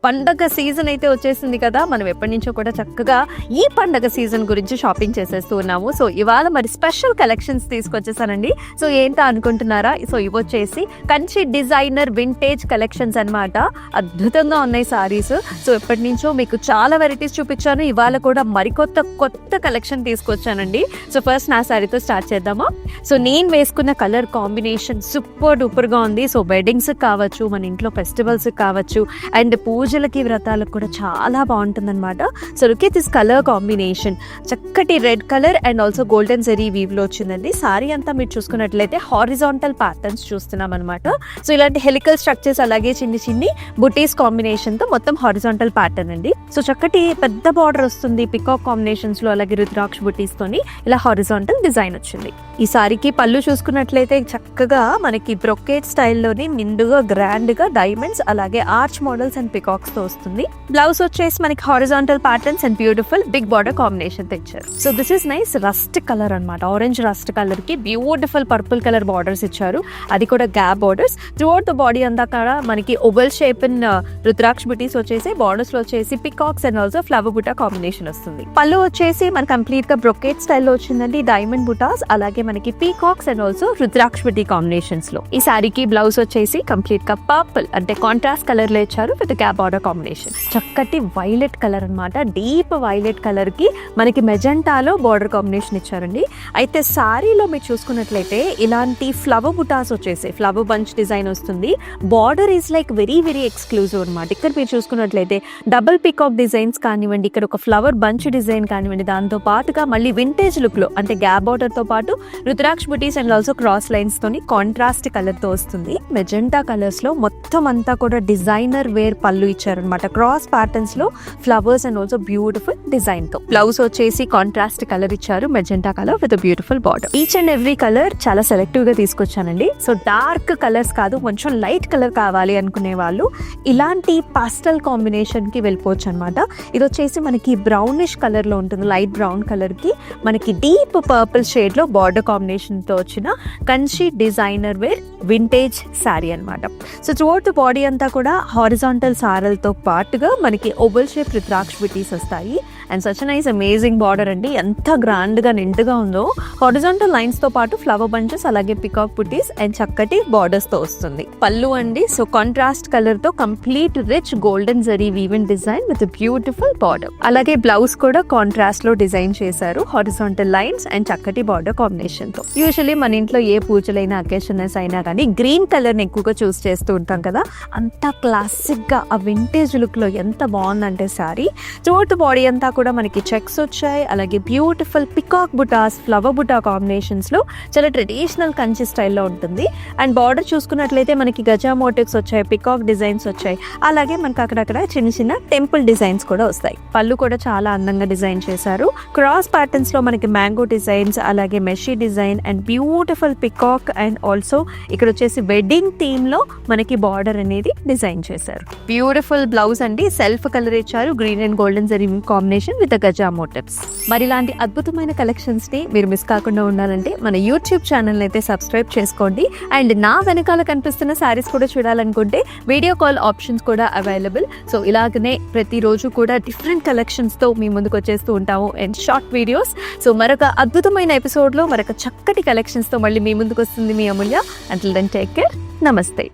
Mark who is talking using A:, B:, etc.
A: పండగ సీజన్ అయితే వచ్చేసింది కదా, మనం ఎప్పటి నుంచో కూడా చక్కగా ఈ పండగ సీజన్ గురించి షాపింగ్ చేసేస్తూ ఉన్నాము. సో ఇవాళ మరి స్పెషల్ కలెక్షన్స్ తీసుకొచ్చేసానండి. సో ఏంటో అనుకుంటున్నారా? సో ఇవి వచ్చేసి కంచి డిజైనర్ వింటేజ్ కలెక్షన్స్ అన్నమాట. అద్భుతంగా ఉన్నాయి సారీస్. సో ఎప్పటి నుంచో మీకు చాలా వెరైటీస్ చూపించాను, ఇవాళ కూడా కొత్త కలెక్షన్ తీసుకొచ్చానండి. సో ఫస్ట్ నా సారీతో స్టార్ట్ చేద్దామా? సో నేను వేసుకున్న కలర్ కాంబినేషన్ సూపర్ డూపర్గా ఉంది. సో వెడ్డింగ్స్ కావచ్చు, మన ఇంట్లో ఫెస్టివల్స్ కావచ్చు, అండ్ పూజలకి వ్రతాలకు కూడా చాలా బాగుంటుందన్నమాట. So look at this colour combination. చక్కటి red colour and also golden zari వీవ్లో వచ్చిందండి. సారీ అంతా మీరు చూసుకున్నట్లయితే హారిజాంటల్ ప్యాటర్న్స్ చూస్తున్నాం అనమాట. సో ఇలాంటి హెలికల్ స్ట్రక్చర్స్, అలాగే చిన్ని బుటీస్ కాంబినేషన్తో మొత్తం హారిజాంటల్ ప్యాటర్న్ అండి. సో చక్కటి పెద్ద బార్డర్ వస్తుంది పికాక్ కాంబినేషన్స్లో, అలాగే రుద్రాక్ష బుటీస్తోని ఇలా హారిజాంటల్ డిజైన్ వచ్చింది. ఈ సారీకి పళ్ళు చూసుకున్నట్లయితే చక్కగా మనకి బ్రొకేట్ స్టైల్లోని నిండుగా గ్రాండ్గా డైమండ్స్, అలాగే ఆర్చ్ మోడల్స్ అండ్ పికాక్స్తో వస్తుంది. బ్లౌజ్ వచ్చేసి మనకి horizontal patterns and beautiful big border combination తెచ్చారు. So this is nice rust colour అనమాట. ఆరెంజ్ రస్ట్ కలర్ కి బ్యూటిఫుల్ పర్పుల్ కలర్ బార్డర్స్ ఇచ్చారు, అది కూడా gap borders. Throughout the body అంతా కూడా మనకి ఓవల్ షేప్ ఇన్ రుద్రాక్ష బుటీస్ వచ్చేసి, బార్డర్స్ లో వచ్చేసి పికాక్స్ అండ్ ఆల్సో ఫ్లవర్ బుటా కాంబినేషన్ వస్తుంది. పళ్ళు వచ్చేసి మన కంప్లీట్ గా బ్రొకేట్ స్టైల్లో వచ్చిందండి. డైమండ్ బుటాస్, అలాగే మనకి peacocks and also rudraksha buti combinations లో. ఈ సారీకి బ్లౌజ్ వచ్చేసి కంప్లీట్ గా పర్పుల్ అంటే కాంట్రాస్ట్ కలర్ లో ఇచ్చారు విత్ గ్యాప్ బార్డర్ కాంబినేషన్. చక్కటి వైలెట్ కలర్ అనమాట. డీప్ వైలెట్ కలర్ కి మనకి మెజెంటాలో బార్డర్ కాంబినేషన్ ఇచ్చారండి. అయితే సారీలో మీరు చూసుకున్నట్లయితే ఇలాంటి ఫ్లవర్ బుటాస్ వచ్చేసి ఫ్లవర్ బంచ్ డిజైన్ వస్తుంది. Border is like very exclusive అనమాట. ఇక్కడ మీరు చూసుకున్నట్లయితే డబుల్ పికాక్ డిజైన్స్ కానివ్వండి, ఇక్కడ ఒక ఫ్లవర్ బంచ్ డిజైన్ కానివ్వండి, దాంతో పాటుగా మళ్ళీ వింటేజ్ లుక్ లో అంటే గ్యాప్ బార్డర్ తో పాటు రుద్రాక్ష బుటీస్ అండ్ ఆల్సో క్రాస్ లైన్స్ తోని కాంట్రాస్ట్ కలర్ తో వస్తుంది. మెజెంటా కలర్స్ లో మొత్తం అంతా కూడా డిజైనర్ వేర్ పళ్ళు ఇచ్చారనమాట. క్రాస్ ప్యాటర్న్స్ లో flowers and also beautiful design తో. బ్లౌజ్ వచ్చేసి కాంట్రాస్ట్ కలర్ ఇచ్చారు, magenta colour with beautiful border. Each and every colour చాలా సెలెక్టివ్ గా తీసుకొచ్చానండి. సో డార్క్ కలర్స్ కాదు, కొంచెం లైట్ కలర్ కావాలి అనుకునే వాళ్ళు ఇలాంటి పాస్టల్ కాంబినేషన్ కి వెళ్ళిపోవచ్చు అనమాట. ఇది వచ్చేసి మనకి బ్రౌనిష్ కలర్ లో ఉంటుంది. లైట్ బ్రౌన్ కలర్ కి మనకి డీప్ పర్పుల్ షేడ్ లో బార్డర్ కాంబినేషన్ తో వచ్చిన Kanchi designer wear vintage saree అనమాట. సో త్రూఅవుట్ ద బాడీ అంతా కూడా హారిజాంటల్ సారలతో పాటుగా మనకి ఓవల్ షేప్ రుద్రాక్ష బుటీస్ వస్తాయి. And such nice amazing border అండి. ఎంత గ్రాండ్ గా నిండుగా ఉందో. హారిజాంటల్ లైన్స్ తో పాటు ఫ్లవర్ బంచెస్, అలాగే పికాక్ బుటీస్ అండ్ చక్కటి బార్డర్స్ తో వస్తుంది. పళ్ళు అండి. సో కాంట్రాస్ట్ కలర్ తో complete rich golden zari woven design with beautiful border. అలాగే బ్లౌజ్ కూడా కాంట్రాస్ట్ లో డిజైన్ చేశారు, హారిజాంటల్ లైన్స్ అండ్ చక్కటి బార్డర్ కాంబినేషన్ తో. యూజువల్లీ మన ఇంట్లో ఏ పూజలైనా అకేషన్స్ అయినా కానీ గ్రీన్ కలర్ ని ఎక్కువగా చూస్ చేస్తూ ఉంటాం కదా. అంత క్లాసిక్ గా ఆ వింటేజ్ లుక్ లో ఎంత బాగుందంటే సారీ. త్రూఅవుట్ బాడీ అంతా కూడా మనకి చెక్స్ వచ్చాయి, అలాగే బ్యూటిఫుల్ పికాక్ బుటాస్, ఫ్లవర్ బుటా కాంబినేషన్స్ లో చాలా ట్రెడిషనల్ కంచి స్టైల్లో ఉంటుంది. అండ్ బార్డర్ చూసుకున్నట్లయితే మనకి గజా మోటివ్స్ వచ్చాయి, పికాక్ డిజైన్స్ వచ్చాయి, అలాగే మనకి అక్కడక్కడ చిన్న టెంపుల్ డిజైన్స్ కూడా వస్తాయి. పళ్ళు కూడా చాలా అందంగా డిజైన్ చేశారు. క్రాస్ ప్యాటర్న్స్ లో మనకి మ్యాంగో డిజైన్స్, అలాగే మెషీ design and beautiful peacock and also ఇక్కడ వచ్చేసి వెడ్డింగ్ థీమ్ లో మనకి బార్డర్ అనేది డిజైన్ చేశారు. బ్యూటిఫుల్ బ్లౌజ్ అండి. సెల్ఫ్ కలర్ ఇచ్చారు, green and golden zari combination with గజా మోటివ్స్. మరి ఇలాంటి అద్భుతమైన కలెక్షన్స్ ని మీరు మిస్ కాకుండా ఉండాలంటే మన యూట్యూబ్ ఛానల్ అయితే సబ్స్క్రైబ్ చేసుకోండి. అండ్ నా వెనకాల కనిపిస్తున్న సారీస్ కూడా చూడాలనుకుంటే వీడియో కాల్ ఆప్షన్స్ కూడా అవైలబుల్. సో ఇలాగనే ప్రతిరోజు కూడా డిఫరెంట్ కలెక్షన్స్ తో మీ ముందుకు వచ్చేస్తూ ఉంటాము అండ్ షార్ట్ వీడియోస్. సో మరొక అద్భుతమైన ఎపిసోడ్ లో మరొక చక్కటి కలెక్షన్స్ తో మళ్ళీ మీ ముందుకు వస్తుంది మీ Amulya. Until then take care. నమస్తే.